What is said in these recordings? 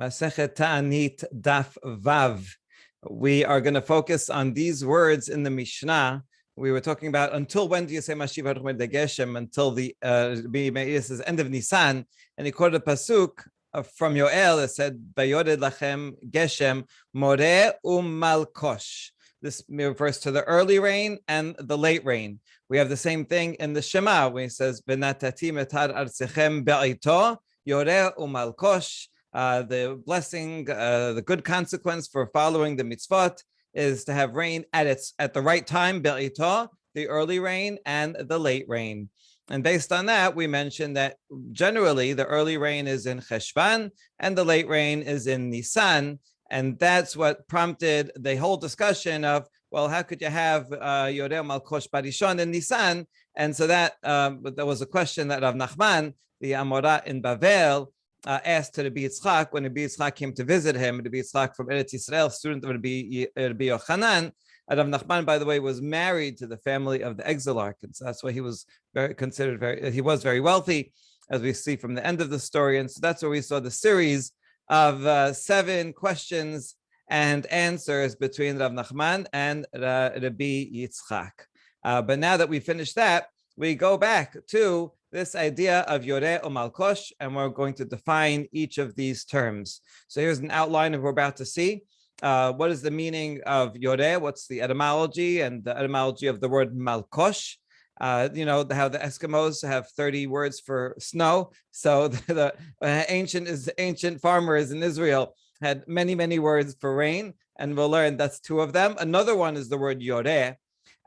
Masechet Taanit Daf Vav. We are going to focus on these words in the Mishnah. We were talking about until when do you say Mashiv Haruchmed Geshem, until the Meir says end of Nisan, and he quoted a pasuk from Yoel that said Vayored Lachem Geshem Moreh Malkosh. This refers to the early rain and the late rain. We have the same thing in the Shema when he says Benatati Metar Arsechem Be'ito Yoreh Malkosh. The blessing, the good consequence for following the mitzvot is to have rain at the right time, be'ito, the early rain and the late rain. And based on that, we mentioned that generally the early rain is in Heshvan and the late rain is in Nisan. And that's what prompted the whole discussion of, well, how could you have Yoreh Malkosh Barishon in Nisan? And so that there was a question that Rav Nachman, the Amora in Bavel, asked to Rabbi Yitzchak when Rabbi Yitzchak came to visit him. Rabbi Yitzchak from Eretz Yisrael, student of Rabbi Yochanan. Rav Nachman, by the way, was married to the family of the exilarch, and so that's why he was he was very wealthy, as we see from the end of the story. And so that's where we saw the series of 7 questions and answers between Rav Nachman and Rabbi Yitzchak. But now that we finished that, we go back to this idea of Yoreh or Malkosh, and we're going to define each of these terms. So here's an outline of what we're about to see. What is the meaning of Yoreh? What's the etymology and the etymology of the word Malkosh? You know how the Eskimos have 30 words for snow. So the ancient farmers in Israel had many words for rain, and we'll learn that's 2 of them. Another one is the word Yoreh.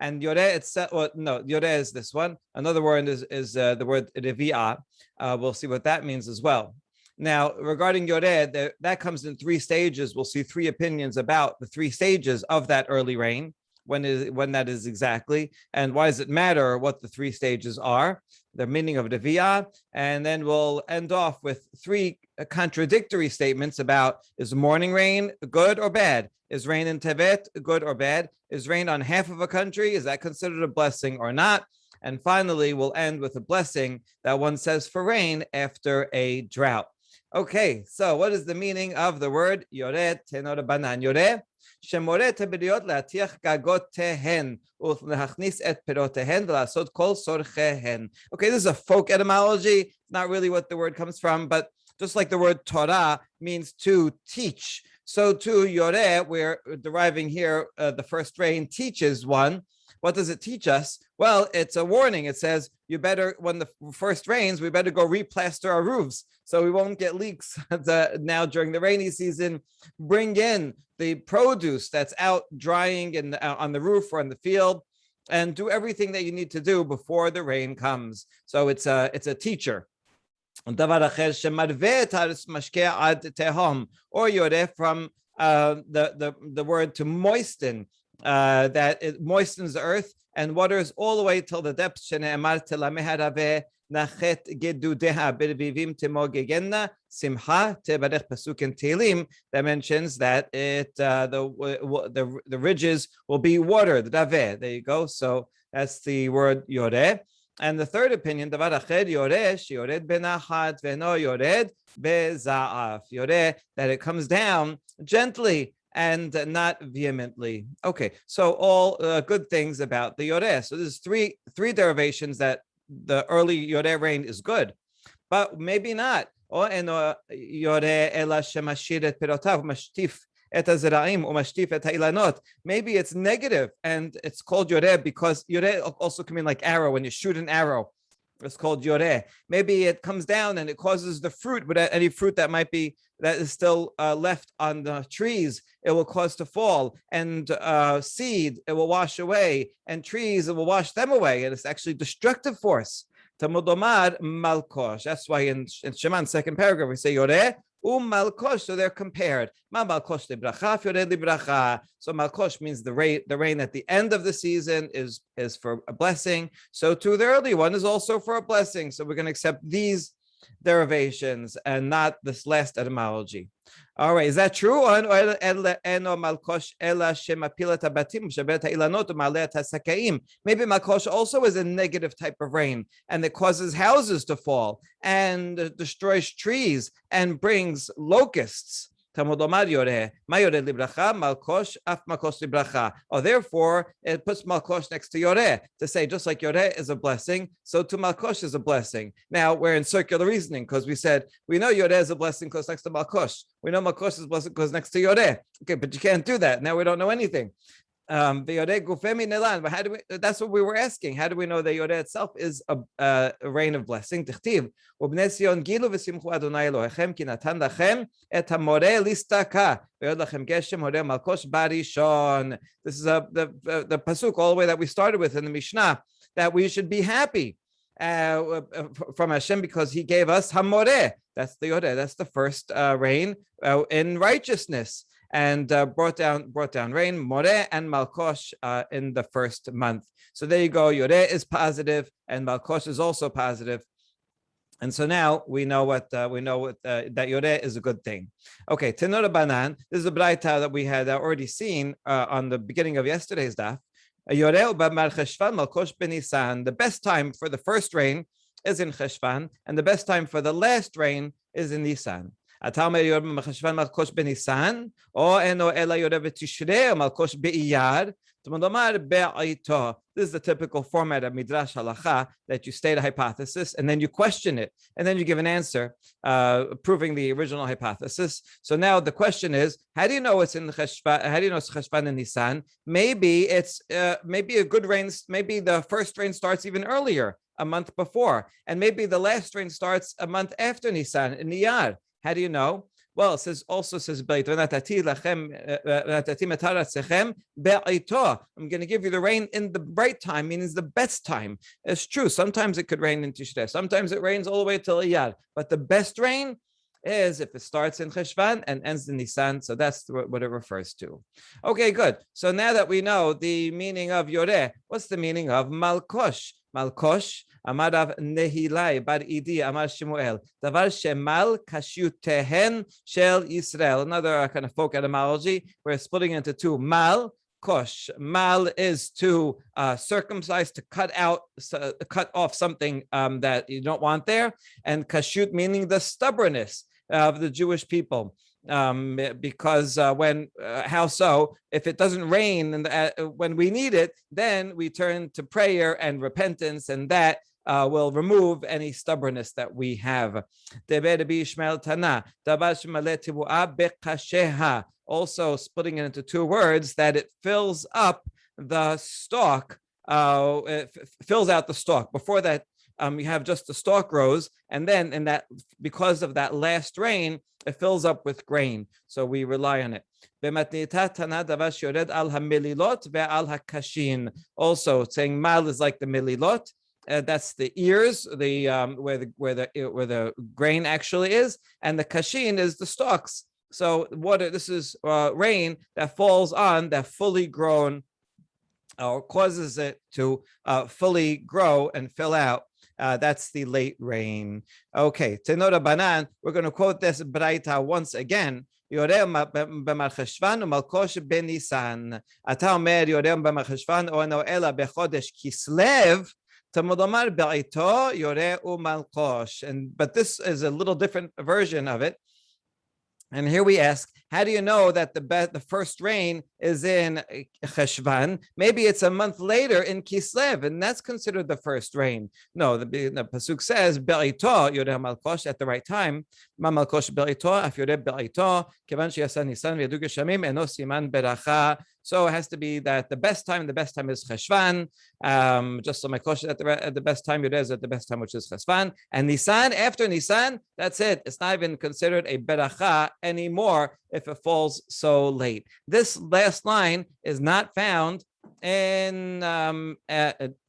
And Yoreh itself, Yoreh is this one. Another word is the word Revia. We'll see what that means as well. Now, regarding Yoreh, that comes in 3 stages. We'll see 3 opinions about the 3 stages of that early rain, when that is exactly, and why does it matter what the 3 stages are, the meaning of Revia, and then we'll end off with 3 contradictory statements about, is morning rain good or bad? Is rain in Tevet good or bad? Is rain on half of a country, is that considered a blessing or not? And finally, we'll end with a blessing that one says for rain after a drought. Okay, so what is the meaning of the word Yoreh? Tenor banan Yoreh. שמורה את הבריות להטיח גגותיהן ולהכניס את פירותיהן ולעשות כל צורכיהן. Okay, this is a folk etymology. Not really what the word comes from, but just like the word Torah means to teach, so too Yoreh, we're deriving here the first rain teaches one. What does it teach us? Well, it's a warning. It says, you better, when the first rains, we better go replaster our roofs so we won't get leaks now during the rainy season. Bring in the produce that's out drying on the roof or in the field, and do everything that you need to do before the rain comes. So it's a teacher. Or Yoreh from the word to moisten, that it moistens the earth and waters all the way till the depths. That mentions that the ridges will be watered. There you go. So that's the word Yoreh. And the third opinion, Yoreh, that it comes down gently and not vehemently. Okay, so all good things about the Yoreh. So there's three derivations that the early Yoreh rain is good, but maybe not. Maybe it's negative, and it's called Yoreh because Yoreh also can mean like arrow. When you shoot an arrow, it's called Yoreh. Maybe it comes down and it causes the fruit, but any fruit that is still left on the trees, it will cause to fall. And seed, it will wash away. And trees, it will wash them away. And it's actually destructive force. Tamudomar Malkosh. That's why in Shema, second paragraph, we say Yoreh Malkosh. So they're compared. Ma Malkosh libracha, Yoreh libracha. So Malkosh means the rain at the end of the season is for a blessing. So too the early one is also for a blessing. So we're going to accept these derivations and not this last etymology. All right, is that true? Maybe Malkosh also is a negative type of rain, and it causes houses to fall and destroys trees and brings locusts. Yoreh, Malkosh, Malkosh. Oh, therefore, it puts Malkosh next to Yoreh to say, just like Yoreh is a blessing, so to Malkosh is a blessing. Now, we're in circular reasoning because we said, we know Yoreh is a blessing because next to Malkosh. We know Malkosh is a blessing because next to Yoreh. Okay, but you can't do that. Now we don't know anything. But how do we? That's what we were asking. How do we know that Yoreh itself is a rain of blessing? This is the pasuk all the way that we started with in the Mishnah, that we should be happy from Hashem because He gave us Hamoreh. That's the Yoreh. That's the first rain in righteousness. And brought down rain, Moreh and Malkosh in the first month. So there you go. Yoreh is positive, and Malkosh is also positive. And so now we know that Yoreh is a good thing. Okay, Tenor Banan. This is a braita that we had already seen on the beginning of yesterday's daf. Yoreh b'mar Heshvan Malkosh b'Nisan. The best time for the first rain is in Heshvan, and the best time for the last rain is in Nisan. This is the typical format of Midrash Halacha, that you state a hypothesis and then you question it and then you give an answer proving the original hypothesis. So now the question is, how do you know it's in Cheshvan? How do you know it's Cheshvan and Nisan? Maybe it's maybe a good rain. Maybe the first rain starts even earlier, a month before, and maybe the last rain starts a month after Nisan in Iyar. How do you know? Well, it says Beit. I'm going to give you the rain in the right time, means the best time. It's true. Sometimes it could rain in Tishrei. Sometimes it rains all the way till Iyar. But the best rain is if it starts in Heshvan and ends in Nisan. So that's what it refers to. Okay, good. So now that we know the meaning of Yoreh, what's the meaning of Malkosh? Malkosh, Amarav Nehilai Bar Idi Amar Shemuel, Davar Shemal Kashyutehen Shel Yisrael. Another kind of folk etymology. We're splitting into two. Mal Kosh. Mal is to circumcise, to cut off something that you don't want there, and Kashyut meaning the stubbornness of the Jewish people. Because how so? If it doesn't rain when we need it, then we turn to prayer and repentance, and that will remove any stubbornness that we have. Also splitting it into two words, that it fills up the stalk, it fills out the stalk. Before that, you have just the stalk rows, and then because of that last rain, it fills up with grain. So we rely on it. Also, saying mal is like the mililot. That's the ears, where the grain actually is, and the kashin is the stalks. So this is rain that falls on that fully grown, or causes it to fully grow and fill out. That's the late rain. Okay, Tenora Banan, we're going to quote this braita once again. Yoreh b'mar Heshvan u'Malkosh b'Nisan. Ata omer Yoreh b'mar Heshvan o'eno ela b'chodesh Kislev. Tamud b'ito Yoreh u'Malkosh. But this is a little different version of it. And here we ask, how do you know that the first rain is in Heshvan? Maybe it's a month later in Kislev, and that's considered the first rain. No, the pasuk says be'ito Yoreh Malkosh, at the right time. Ma Malkosh be'ito af Yoreh be'ito kevan sheyasa Nisan v'yadu geshamim eno siman beracha. So it has to be that the best time is Heshvan. Just so Malkosh at the best time, Yoreh is at the best time, which is Heshvan. And Nisan, after Nisan, that's it. It's not even considered a beracha anymore if it falls so late. This last line is not found in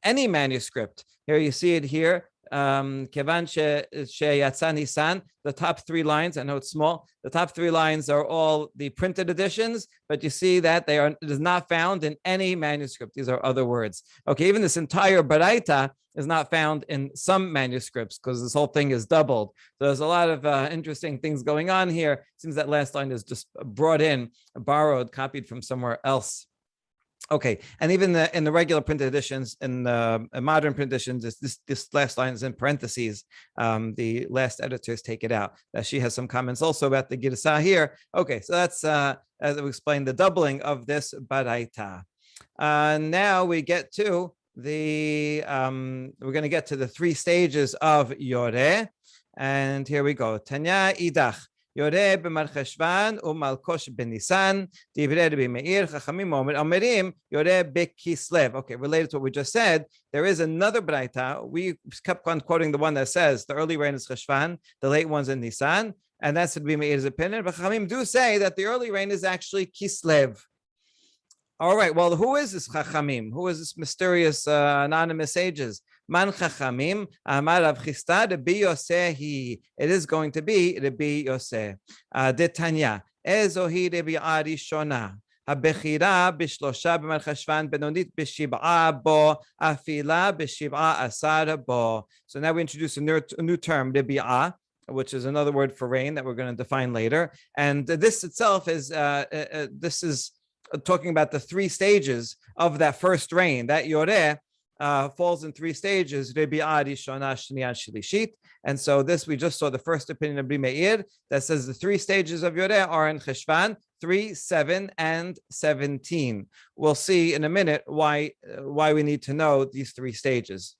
any manuscript. Here you see it here. Kevan sheyatsa Nisan, the top 3 lines, I know it's small, the top 3 lines are all the printed editions, but you see that it is not found in any manuscript. These are other words. Okay, even this entire Baraita is not found in some manuscripts because this whole thing is doubled. So there's a lot of interesting things going on here. It seems that last line is just brought in, borrowed, copied from somewhere else. Okay, and even in the regular printed editions, in the modern print editions, this last line is in parentheses. The last editors take it out. She has some comments also about the Girsah here. Okay, so that's, as we explained, the doubling of this Baraita. Now we get to we're going to get to the 3 stages of Yoreh. And here we go. Tanya idach. Yoreh b'mar Heshvan u'Malkosh b'Nisan. Divrei Rabbi Meir chachamim omerim Yoreh b'Kislev. Okay, related to what we just said, there is another Braita. We kept on quoting the one that says the early rain is Heshvan, the late one's in Nisan, and that's Rabbi Meir's opinion. But chachamim do say that the early rain is actually Kislev. All right, well, who is this chachamim? Who is this mysterious anonymous sages? Man chachamim, amar Rav Chisda, Rabbi Yose he. It is going to be Rabbi Yose. Detanya, ezohi Rabbi Arishona. הבחירה בשלושה במר חשוון בינונית בשבעה בו, אפילה בשבעה עשר בו. So now we introduce a new term, Revia, which is another word for rain that we're going to define later. And this itself is, this is talking about the 3 stages of that first rain. That Yoreh falls in 3 stages, Revia, Rishona, Shniya, Shlishit. And so this, we just saw the first opinion of Rabbi Meir that says the 3 stages of Yoreh are in Heshvan, 3, 7, and 17. We'll see in a minute why we need to know these 3 stages.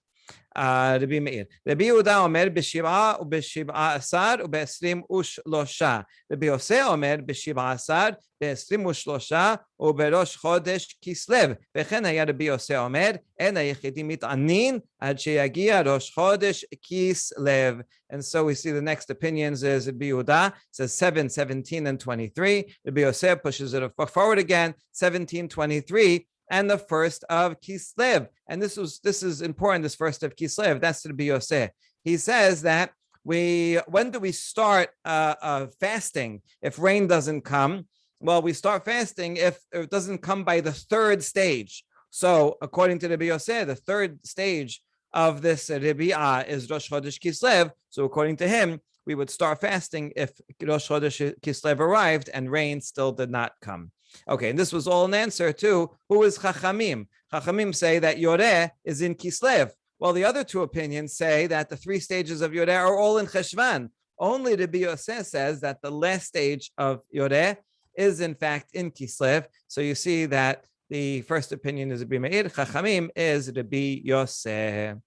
Rabbi Meir. Rabbi Yehuda omer b'shiv'a u'b'shiv'a asar u'b'esrim u'shlosha. Rabbi Yose omer b'shiv'a asar b'esrim u'shlosha u'berosh chodesh Kislev. V'chen haya Rabbi Yose omer en hayechidim mit'anin ad sheyagia rosh chodesh Kislev. And so we see the next opinions is Rabbi Yehuda says 7, 17, and 23. Rabbi Yose pushes it forward again, 17, 23. And the first of Kislev. And this is important, this first of Kislev. That's Rabbi Yose. He says that when do we start fasting if rain doesn't come? Well, we start fasting if it doesn't come by the 3rd stage. So according to Rabbi Yose, the 3rd stage of this Revia is Rosh Chodesh Kislev. So according to him, we would start fasting if Rosh Chodesh Kislev arrived and rain still did not come. Okay, and this was all an answer to who is Chachamim. Chachamim say that Yoreh is in Kislev. Well, the other 2 opinions say that the 3 stages of Yoreh are all in Heshvan. Only Rabbi Yose says that the last stage of Yoreh is in fact in Kislev. So you see that the first opinion is Rabbi Meir, Chachamim is Rabbi Yose.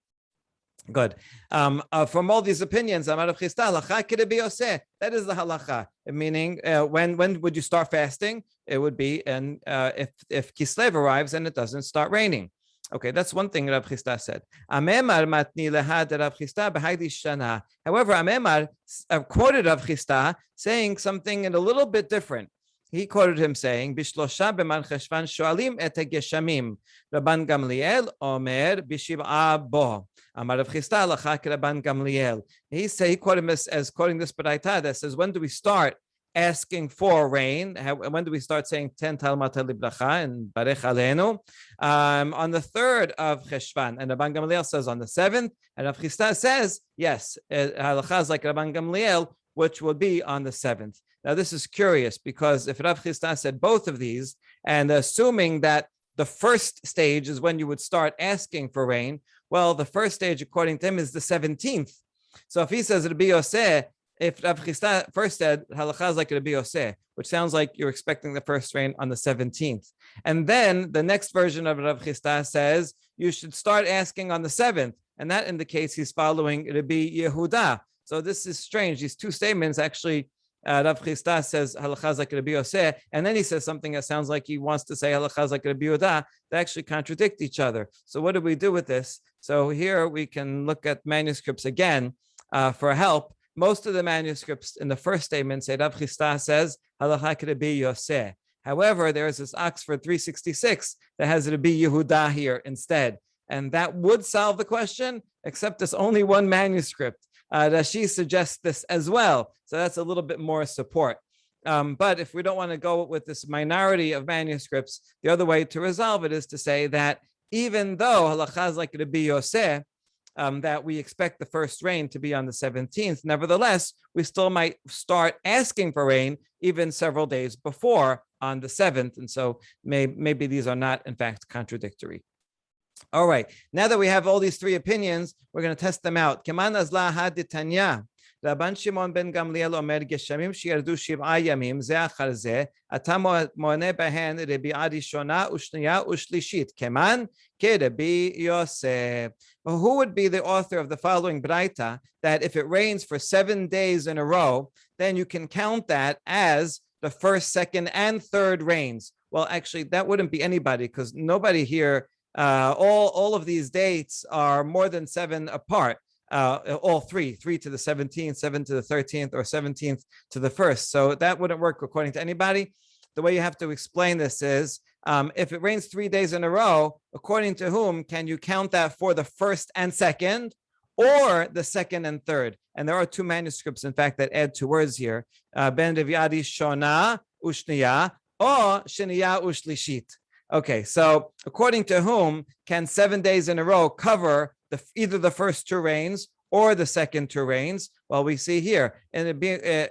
Good. From all these opinions, Amar Rav Chisda, halacha Rabbi Yose. That is the halacha. Meaning, when would you start fasting? It would be if Kislev arrives and it doesn't start raining. Okay, that's one thing Rav Chisda said. Amemar matni lehad Rav Chisda b'haydi shana. However, Amemar quoted Rav Chisda saying something a little bit different. He quoted him saying, "Bishlosha b'man cheshvan shoalim et geshamim." Rabban Gamliel omer b'shiv'a bo. Amar Rav Chisda lachak Rabban Gamliel. He quoted him as quoting this Baraita that says, when do we start asking for rain? When do we start saying ten talmata libracha and barech aleinu? On the 3rd of Heshvan, and Rabban Gamliel says on the 7th, and Rav Chisda says, yes, halacha is like Rabban Gamliel, which will be on the 7th. Now, this is curious because if Rav Chisda said both of these, and assuming that the first stage is when you would start asking for rain, well, the first stage, according to him, is the 17th. So if he says Rabbi Yose, if Rav Chisda first said halacha is like Rabbi Yose, which sounds like you're expecting the first rain on the 17th. And then the next version of Rav Chisda says you should start asking on the 7th. And that indicates he's following Rabbi Yehuda. So this is strange. These 2 statements actually, Rav Chisda says halacha is like Rabbi Yose, and then he says something that sounds like he wants to say halacha is like Rabbi Yehuda. They actually contradict each other. So what do we do with this? So here we can look at manuscripts again for help. Most of the manuscripts in the first statement say Rav Chisda says halacha Rabbi Yose. However, there is this Oxford 366 that has Rabbi Yehuda here instead. and that would solve the question, except there's only one manuscript. Rashi suggests this as well, so that's a little bit more support. But if we don't want to go with this minority of manuscripts, the other way to resolve it is to say that even though halacha is like Rabbi Yose, that we expect the first rain to be on the 17th, nevertheless, we still might start asking for rain even several days before on the 7th. And so maybe these are not, in fact, contradictory. All right, now that we have all these three opinions, we're going to test them out. Keman azla haditanya. Rabban Shimon ben Gamliel omer geshamim sheyardu shiv'a yamim ze achar ze ata mo'aneh behen Rabbi Arishona ushniya ushlishit keman ke Rabbi Yose. Who would be the author of the following braita that if it rains for 7 days in a row, then you can count that as the first, second, and third rains? Well, actually, that wouldn't be anybody, because nobody here. All of these dates are more than 7 apart. All three to the 17th, 7 to the 13th, or 17th to the 1st. So that wouldn't work according to anybody. The way you have to explain this is, if it rains 3 days in a row, according to whom can you count that for the first and second, or the second and third? And there are 2 manuscripts, in fact, that add 2 words here. Ben Reviadi Shona Ushniya, or Sheniya Ushlishit. Okay, so according to whom can 7 days in a row cover either the first 2 rains or the second 2 rains? Well, we see here, and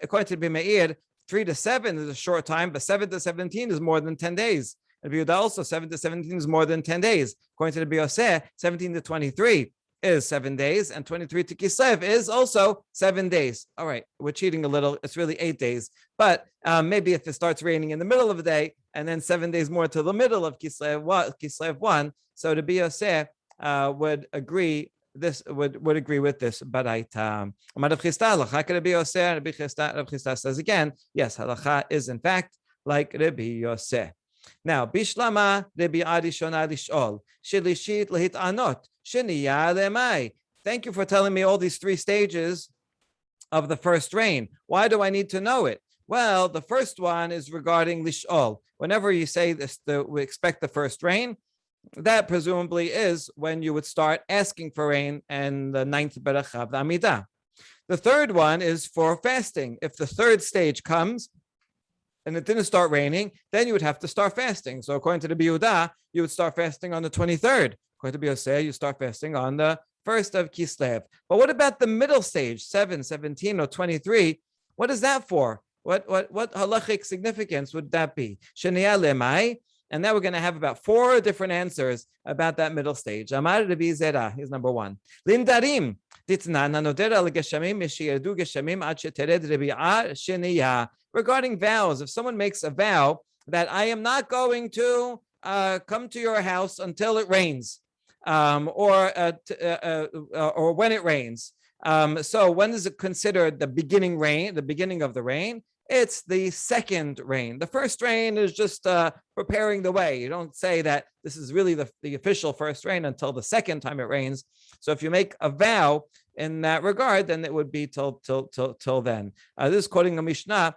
according to Meir, 3 to 7 is a short time, but 7 to 17 is more than 10 days. And Yehuda also, 7 to 17 is more than 10 days. According to the Yose, 17 to 23 is 7 days, and 23 to Kislev is also 7 days. All right, we're cheating a little. It's really 8 days. But maybe if it starts raining in the middle of the day, and then 7 days more to the middle of Kislev 1, so the Yose would agree. This would agree with this. Baraita. Rav Chisda says again, yes, halacha is in fact like Rabbi Yose. Now, Bishlama Rabbi Arishona Lishol Shilishit Lahit Anot Sheniya Lemai. Thank you for telling me all these 3 stages of the first rain. Why do I need to know it? Well, the first one is regarding Lishol. Whenever you say this, we expect the first rain, that presumably is when you would start asking for rain, and the 9th beracha of the Amidah. The third one is for fasting. If the 3rd stage comes and it didn't start raining, then you would have to start fasting. So according to the Yehuda, you would start fasting on the 23rd. According to Yose, you start fasting on the 1st of Kislev. But what about the middle stage, 7, 17, or 23? What is that for? What halachic significance would that be? Sheniya lemai. And now we're going to have about 4 different answers about that middle stage. Amar Rabbi Zera, here's number 1. Lindarim, ditnan hanoder al geshamim mishiyerdu geshamim ad shetered rebi'ah sheniya. Regarding vows, if someone makes a vow that I am not going to come to your house until it rains, or when it rains. So when is it considered the beginning rain, the beginning of the rain? It's the second rain. The first rain is just preparing the way. You don't say that this is really the official first rain until the second time it rains. So if you make a vow in that regard, then it would be till then. This is quoting a Mishnah.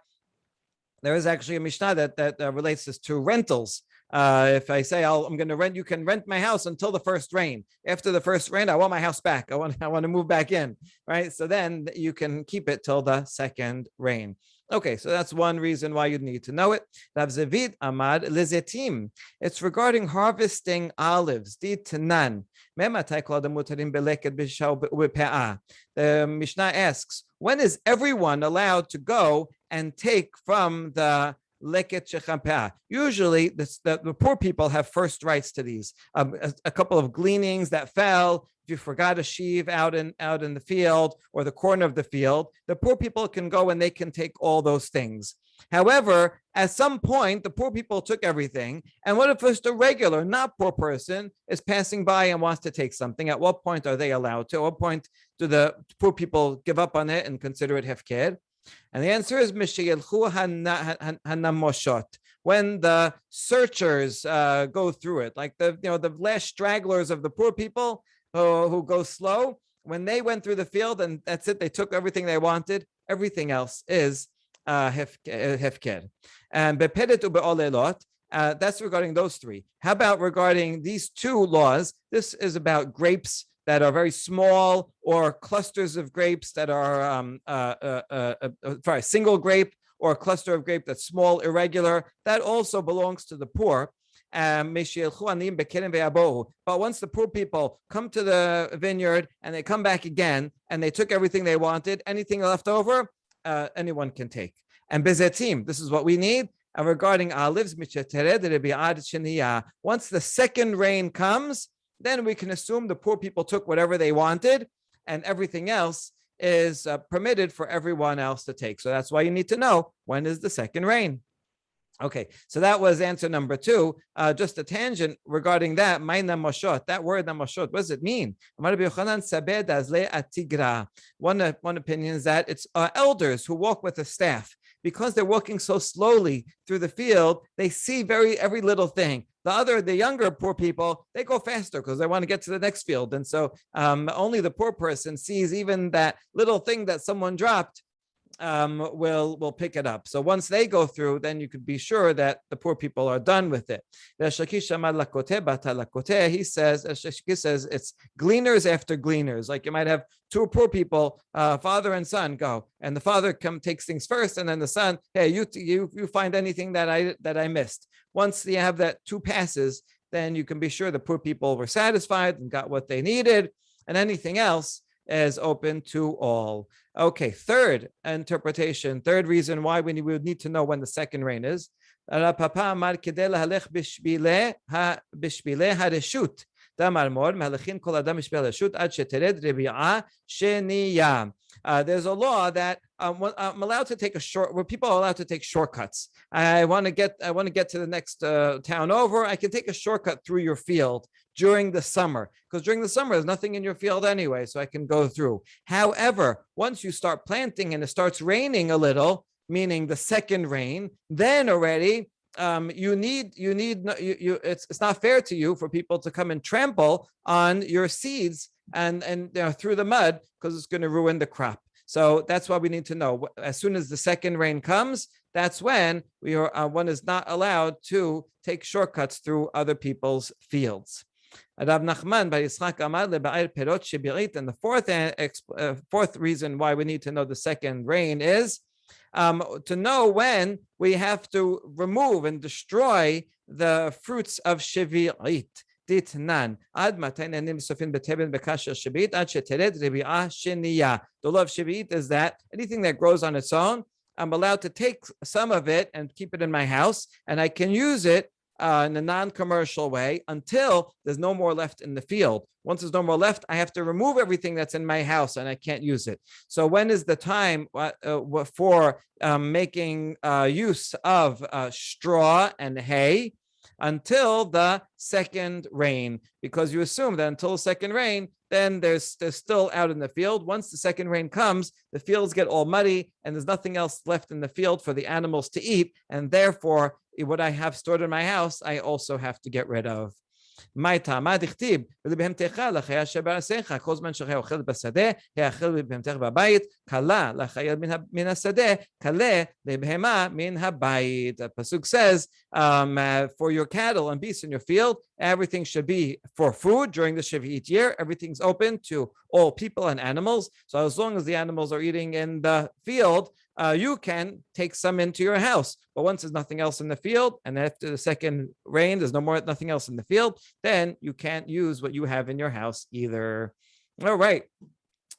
There is actually a Mishnah that relates this to rentals. If I say I'm going to rent, you can rent my house until the first rain. After the first rain, I want my house back. I want to move back in, right? So then you can keep it till the second rain. Okay, so that's one reason why you'd need to know it. Rav Zavid Amad Lizetim. It's regarding harvesting olives. The Mishnah asks, when is everyone allowed to go and take from the leket shechampeah? Usually, the poor people have first rights to these. A couple of gleanings that fell, if you forgot a sheaf out in the field or the corner of the field, the poor people can go and they can take all those things. However, at some point, the poor people took everything. And what if just a regular, not poor person is passing by and wants to take something? At what point are they allowed to? At what point do the poor people give up on it and consider it hefker? And the answer is when the searchers go through it, like the last stragglers of the poor people who go slow. When they went through the field and that's it, they took everything they wanted. Everything else is hefker. And That's regarding those three. How about regarding these two laws? This is about grapes that are very small, or clusters of grapes that are sorry, single grape, or a cluster of grape that's small, irregular. That also belongs to the poor. But once the poor people come to the vineyard and they come back again and they took everything they wanted, anything left over, anyone can take. And bezetim, this is what we need. And regarding olives, once the second rain comes, then we can assume the poor people took whatever they wanted, and everything else is permitted for everyone else to take. So that's why you need to know, when is the second rain. Okay, so that was answer number 2. Just a tangent regarding that. That word namoshot, what does it mean? One opinion is that it's elders who walk with a staff. Because they're walking so slowly through the field, they see every little thing. The younger poor people, they go faster because they want to get to the next field. And so only the poor person sees even that little thing that someone dropped, will pick it up. So once they go through, then you could be sure that the poor people are done with it. He says, it's gleaners after gleaners. Like you might have 2 poor people, father and son, go, and the father takes things first, and then the son, hey, you find anything that I missed. Once you have that 2 passes, then you can be sure the poor people were satisfied and got what they needed, and anything else is open to all. Okay, third interpretation, third reason why we would need to know when the second rain is. There's a law that I'm allowed to take people are allowed to take shortcuts. I want to get to the next town over. I can take a shortcut through your field during the summer, because during the summer there's nothing in your field anyway, so I can go through. However, once you start planting and it starts raining a little, meaning the second rain, then already it's not fair to you for people to come and trample on your seeds and through the mud, because it's going to ruin the crop. So that's why we need to know, as soon as the second rain comes, that's when one is not allowed to take shortcuts through other people's fields. Rav Nachman bar Yitzchak amar leba'ir perot shebirit, and the fourth reason why we need to know the second rain is to know when we have to remove and destroy the fruits of shevi'it. The law of shevi'it is that anything that grows on its own, I'm allowed to take some of it and keep it in my house, and I can use it in a non-commercial way until there's no more left in the field. Once there's no more left, I have to remove everything that's in my house and I can't use it. So when is the time for making use of straw and hay? Until the second rain, because you assume that until the second rain, then there's still out in the field. Once the second rain comes, the fields get all muddy and there's nothing else left in the field for the animals to eat, and therefore what I have stored in my house, I also have to get rid of. מה טעמה דכתיב ולבהמתך לחיה שבעשיך כל זמן שחיה אוכלת בשדה האכל לבהמתך בבית כלה לחיה מן השדה כלה לבהמה מן הבית. The pasuk says for your cattle and beasts in your field, everything should be for food during the Shevi'it year. Everything's open to all people and animals. So as long as the animals are eating in the field, you can take some into your house. But once there's nothing else in the field, and after the second rain, there's nothing else in the field, then you can't use what you have in your house either. All right.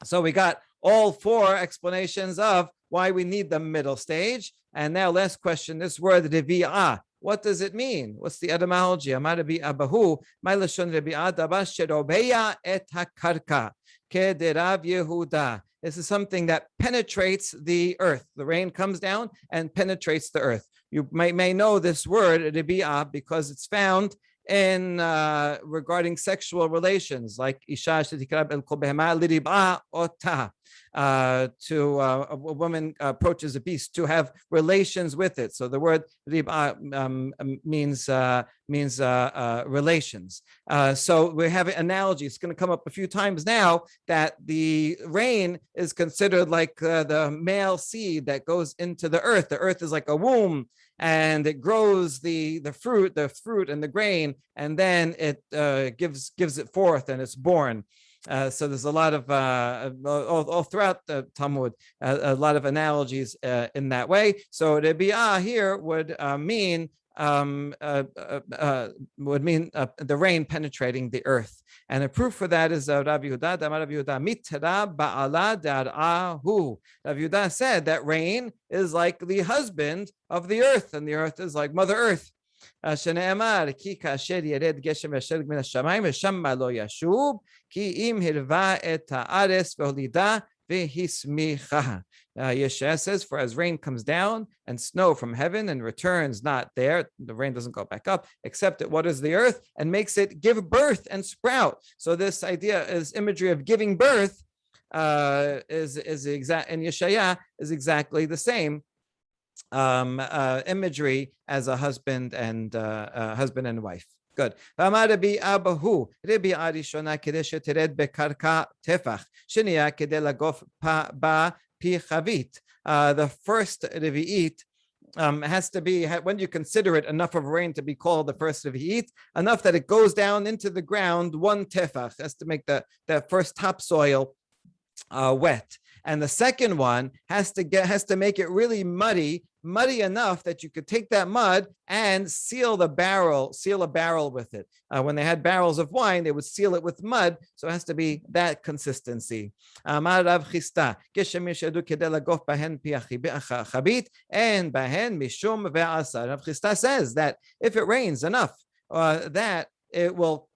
So we got all 4 explanations of why we need the middle stage. And now last question, this word Revia. What does it mean? What's the etymology? Amarabi abahu, ma'ilashon Revia dabash sherobeya et hakarka kederav Yehuda. This is something that penetrates the earth. The rain comes down and penetrates the earth. You may know this word, Revia, because it's found in regarding sexual relations, like Isha shetikra el kol behema lirib'a ota. a woman approaches a beast to have relations with it. So the word riba means relations. So we have an analogy. It's going to come up a few times now that the rain is considered like the male seed that goes into the earth. The earth is like a womb, and it grows the fruit and the grain, and then it gives it forth, and it's born. So there's a lot of all throughout the Talmud, a lot of analogies in that way. So Revia here would mean the rain penetrating the earth. And a proof for that is Rabbi Yehuda. Rabbi Yehuda said that rain is like the husband of the earth, and the earth is like Mother Earth. שנאמר כי כאשר ירד גשם ושלג מן השמיים ושמה לא ישוב כי אם הרווה את הארץ והולידה והשמיכה. Yeshua says, for as rain comes down and snow from heaven and returns not there, the rain doesn't go back up, except it waters the earth and makes it give birth and sprout. So this idea is imagery of giving birth is exact, and Yeshaya is exactly the same imagery as a husband and wife. Good. The first Revi'it has to be, when you consider it enough of rain to be called the first Revi'it, enough that it goes down into the ground, one tefach, has to make the first topsoil wet. And the second one has to make it really muddy enough that you could take that mud and seal a barrel with it. When they had barrels of wine, they would seal it with mud, so it has to be that consistency. Amar Rav Chisda, and bahen mishum ve'asar. Rav Chisda says that if it rains enough, that it will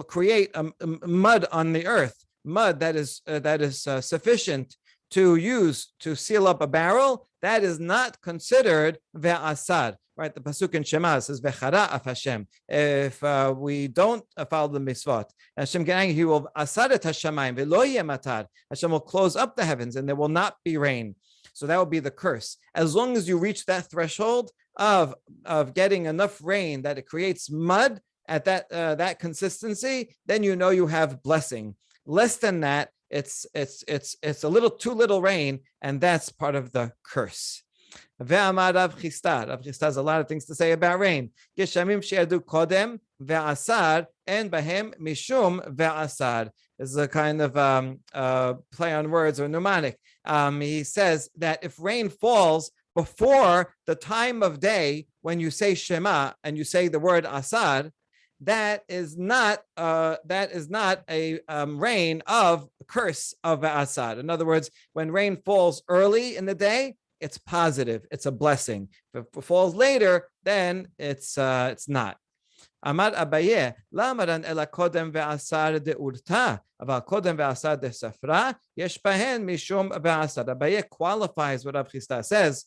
create mud on the earth, mud that is sufficient to use to seal up a barrel. That is not considered ve'asad, right? The pasuk in Shema says ve'chara af Hashem. If we don't follow the mitzvot, Hashem get angry. He will asad et hashamayim ve'lo yeh matar. Hashem will close up the heavens and there will not be rain. So that will be the curse. As long as you reach that threshold of getting enough rain that it creates mud at that consistency, then you know you have blessing. Less than that, it's a little too little rain, and that's part of the curse. Ve'amar Rav Chisda. Rav Chisda has a lot of things to say about rain. Geshamim she'yadu kodem ve'asar en bahem mishum ve'asar. This is a kind of play on words or mnemonic. He says that if rain falls before the time of day when you say Shema and you say the word asar, that is not a rain of curse of asad. In other words, when rain falls early in the day, it's positive, it's a blessing. If it falls later, then it's not. Amar Abaye, lamaran ela kodem ve'asar de urta, aval kodem ve'asar de safra, yesh bahen mishum ve'asar. Abaye qualifies what Rav Chisda says.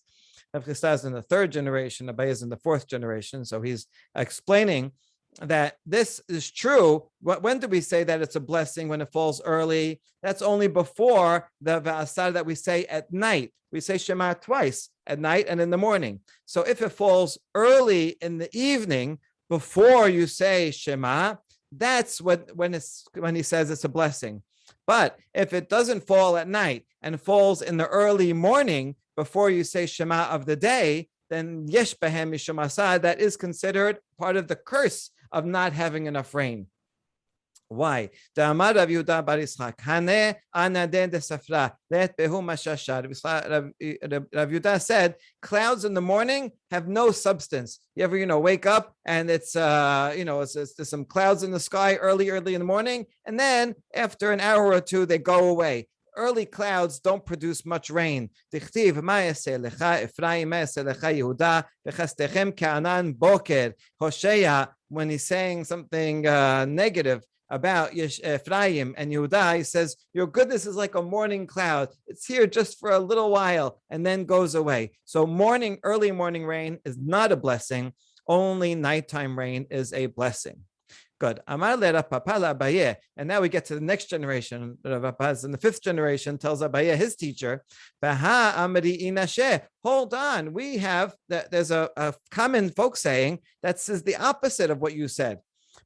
Rav Chisda is in the third generation, Abaye is in the fourth generation, so he's explaining that this is true. When do we say that it's a blessing? When it falls early? That's only before the va'asar that we say at night. We say Shema twice, at night and in the morning. So if it falls early in the evening before you say Shema, that's when he says it's a blessing. But if it doesn't fall at night and falls in the early morning before you say Shema of the day, then yesh bahem mishum asad, that is considered part of the curse of not having enough rain. Why? Rav Yehuda said, clouds in the morning have no substance. You ever, wake up and it's there's some clouds in the sky early in the morning, and then after an hour or two, they go away. Early clouds don't produce much rain. Hosea, when he's saying something negative about Ephraim and Yehuda, he says, your goodness is like a morning cloud. It's here just for a little while and then goes away. So early morning rain is not a blessing. Only nighttime rain is a blessing. Good. Amar le Rav Papa Abaye. And now we get to the next generation. Rav Papa in the fifth generation tells Abaye, his teacher, Baha Amri Inashe. Hold on. We have, there's a common folk saying that says the opposite of what you said.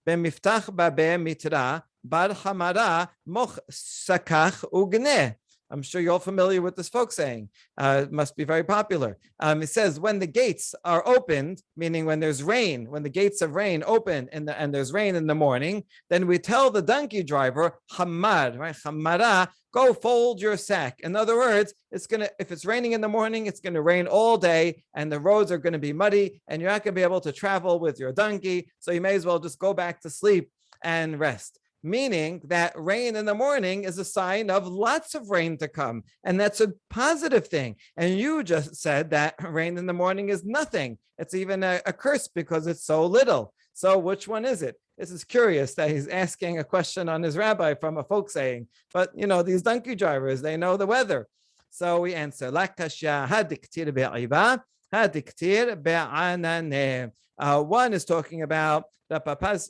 Bemiftach babe mitra bar hamara moch sakach ugne. I'm sure you're all familiar with this folk saying. It must be very popular. It says, when the gates are opened, meaning when there's rain, when the gates of rain open and there's rain in the morning, then we tell the donkey driver, hamar, right? Hamara, go fold your sack. In other words, if it's raining in the morning, it's going to rain all day and the roads are going to be muddy and you're not going to be able to travel with your donkey. So you may as well just go back to sleep and rest. Meaning that rain in the morning is a sign of lots of rain to come. And that's a positive thing. And you just said that rain in the morning is nothing. It's even a curse because it's so little. So which one is it? This is curious that he's asking a question on his rabbi from a folk saying. But, these donkey drivers, they know the weather. So we answer, one is talking about the papa's,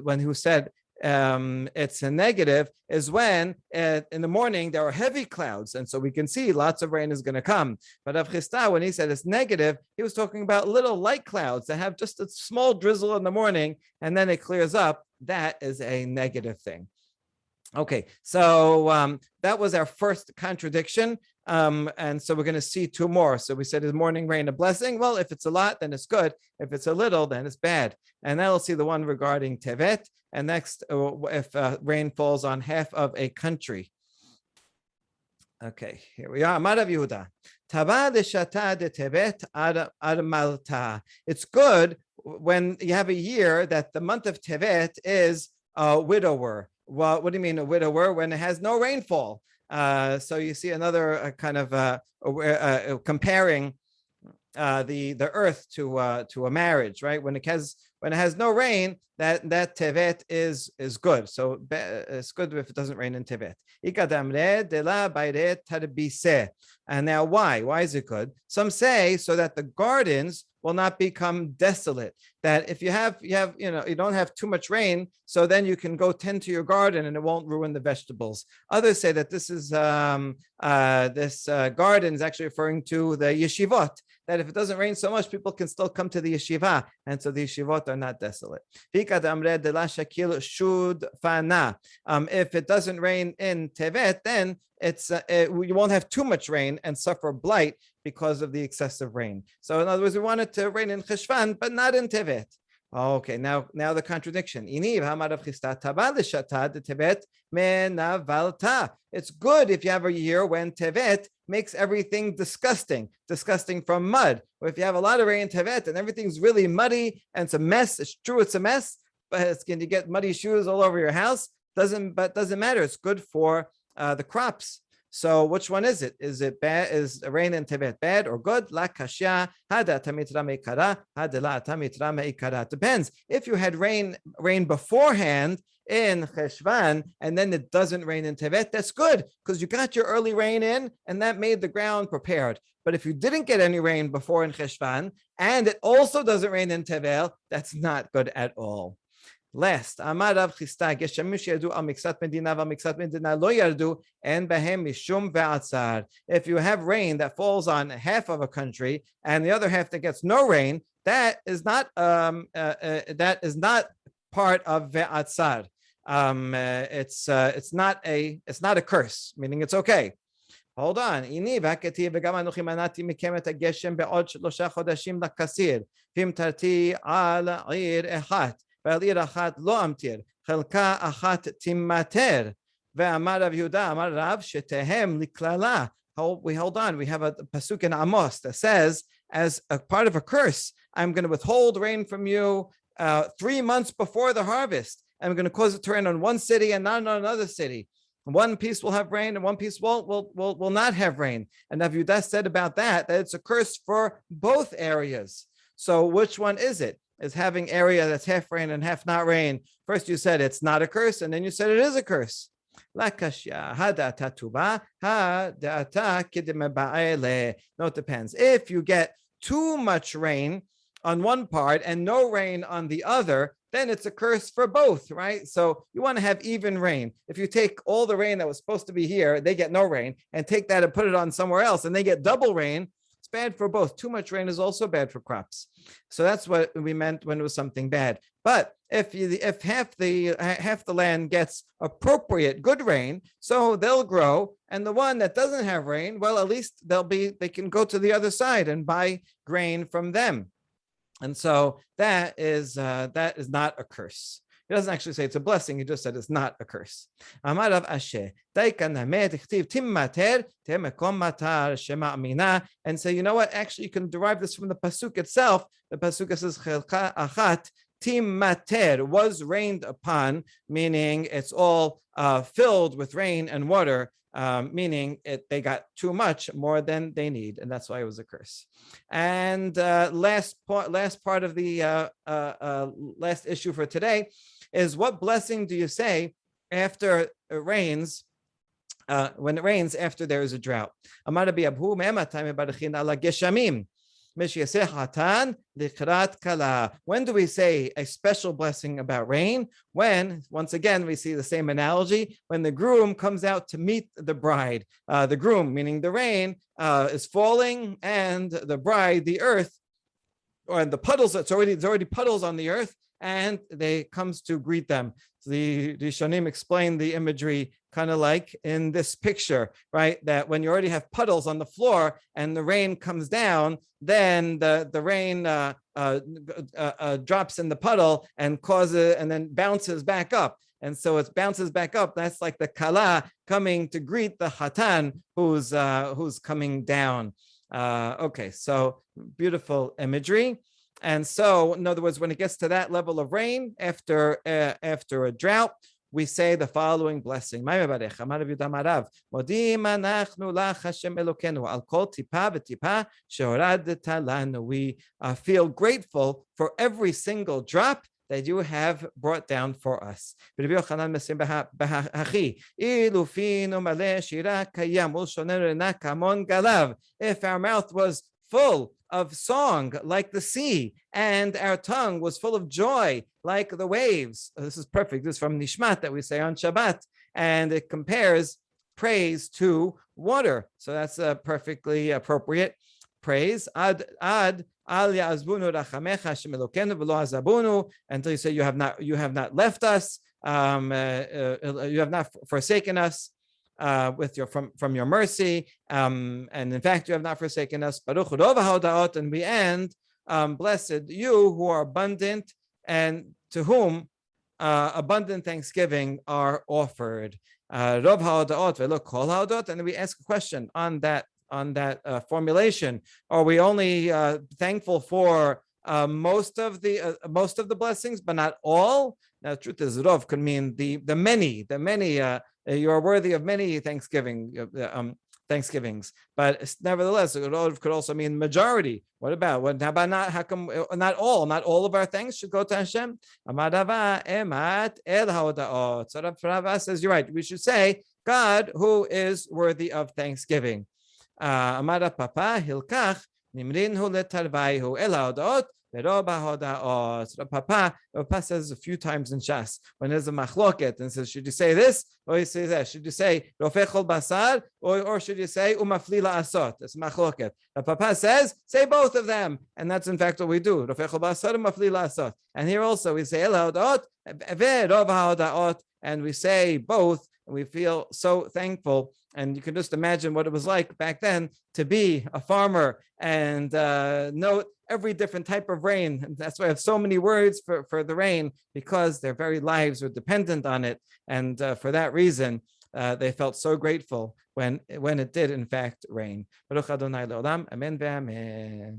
when who said, it's a negative is when in the morning there are heavy clouds and so we can see lots of rain is going to come. But Rav Chisda, when he said it's negative, he was talking about little light clouds that have just a small drizzle in the morning and then it clears up. That is a negative thing. Okay, so that was our first contradiction. And so we're going to see two more. So we said, is morning rain a blessing? Well, if it's a lot, then it's good. If it's a little, then it's bad. And then we'll see the one regarding Tevet. And next, if rain falls on half of a country. Okay, here we are. Amar Rav Yehuda. Tava deshata de Tevet ad Malta. It's good when you have a year that the month of Tevet is a widower. Well, what do you mean a widower? When it has no rainfall. So you see another kind of comparing the earth to a marriage, right? When it has no rain, that Tevet is good. So it's good if it doesn't rain in Tevet. And now why? Why is it good? Some say so that the gardens will not become desolate. That if you don't have too much rain, so then you can go tend to your garden and it won't ruin the vegetables. Others say that this is this garden is actually referring to the yeshivot. That if it doesn't rain so much, people can still come to the yeshiva, and so the yeshivot are not desolate. If it doesn't rain in Tevet, then you won't have too much rain and suffer blight because of the excessive rain. So in other words, we want it to rain in Heshvan, but not in Tevet. Okay, now the contradiction. It's good if you have a year when Tevet makes everything disgusting from mud. Or if you have a lot of rain in Tevet and everything's really muddy and it's a mess, it's true it's a mess, but you get muddy shoes all over your house, doesn't matter. It's good for the crops. So which one is it? Is it bad? Is rain in Tevet bad or good? La kashya hada tamitra meikara hada la tamitra meikara. Depends. If you had rain beforehand in Heshvan and then it doesn't rain in Tevet, that's good because you got your early rain in and that made the ground prepared. But if you didn't get any rain before in Heshvan and it also doesn't rain in Tevet, that's not good at all. Last, Amar Rav Chisda, Geshamish yardu al miksat medina val miksat medina lo yardu en behem mishum ve'atzar. If you have rain that falls on half of a country and the other half that gets no rain, that is not part of ve'atzar. It's not a curse, meaning it's okay. Hold on. Ini v'hakati v'gam anochi manati mikem et hageshem be'od 3 chodashim lakasir v'im tarti al ir echat. ועיר אחת לא אמתיר, חלקה אחת תימטר. ואמר רב יהודה, אמר רב, שתהם לכללה. We hold on, we have a pasuk in Amos that says, as a part of a curse, I'm going to withhold rain from you 3 months before the harvest. I'm going to cause it to rain on one city and not on another city. One piece will have rain and one piece will not have rain. And Rav Yehuda said about that it's a curse for both areas. So which one is it? Is having area that's half rain and half not rain. First you said it's not a curse, and then you said it is a curse. No, it depends. If you get too much rain on one part and no rain on the other, then it's a curse for both, right? So you want to have even rain. If you take all the rain that was supposed to be here, they get no rain, and take that and put it on somewhere else, and they get double rain, it's bad for both. Too much rain is also bad for crops. So that's what we meant when it was something bad. But if half the land gets appropriate good rain, so they'll grow, and the one that doesn't have rain, well, at least they can go to the other side and buy grain from them. And so that is not a curse. He doesn't actually say it's a blessing. He just said it's not a curse. And so you know what? Actually, you can derive this from the pasuk itself. The pasuk says Chelka achat timater, was rained upon, meaning it's all filled with rain and water. Meaning they got too much, more than they need, and that's why it was a curse. And last part of the last issue for today is, what blessing do you say after it rains? When it rains after there is a drought. When do we say a special blessing about rain? When, once again, we see the same analogy, when the groom comes out to meet the bride. The groom, meaning the rain, is falling, and the bride, the earth, or the puddles, it's already puddles on the earth, and they comes to greet them. The Rishonim explain the imagery kind of like in this picture, right? That when you already have puddles on the floor and the rain comes down, then the rain drops in the puddle and then bounces back up. And so it bounces back up. That's like the kala coming to greet the hatan who's coming down. Okay, so beautiful imagery. And so, in other words, when it gets to that level of rain after a drought, we say the following blessing. We feel grateful for every single drop that you have brought down for us. If our mouth was full of song like the sea, and our tongue was full of joy like the waves. This is perfect. This is from Nishmat that we say on Shabbat, and it compares praise to water. So that's a perfectly appropriate praise. Ad al yazbunu rachamecha Hashem Elokeinu v'lo azabunu, until you say you have not left us, you have not forsaken us. From your mercy, and in fact you have not forsaken us. Baruch Rov HaHodaot, and we end, blessed you who are abundant, and to whom abundant thanksgiving are offered. Rov HaHodaot v'lo kol HaHodaot, and we ask a question on that formulation. Are we only thankful for most of the blessings, but not all? Now, the truth is, Rov could mean the many. You are worthy of many thanksgivings, but nevertheless, it could also mean majority. What about how about not? How come not all? Not all of our thanks should go to Hashem. Amadava emat el haodaot. So Rava says you're right. We should say God, who is worthy of thanksgiving. Amada papa hilkach nimrinhu letarvaihu el haodaot. Papa says a few times in Shas when there's a machloket and says, should you say this or you say that? Should you say rofechol basar or should you say umaflila asot? It's machloket. The Papa says, say both of them, and that's in fact what we do. Rofechol basar umaflila asot. And here also we say el haodaot ve'rov haodaot, and we say both, and we feel so thankful. And you can just imagine what it was like back then to be a farmer and note every different type of rain. And that's why I have so many words for the rain, because their very lives were dependent on it. And for that reason, they felt so grateful when it did, in fact, rain. Baruch Adonai Le'olam. Amen ve'amen.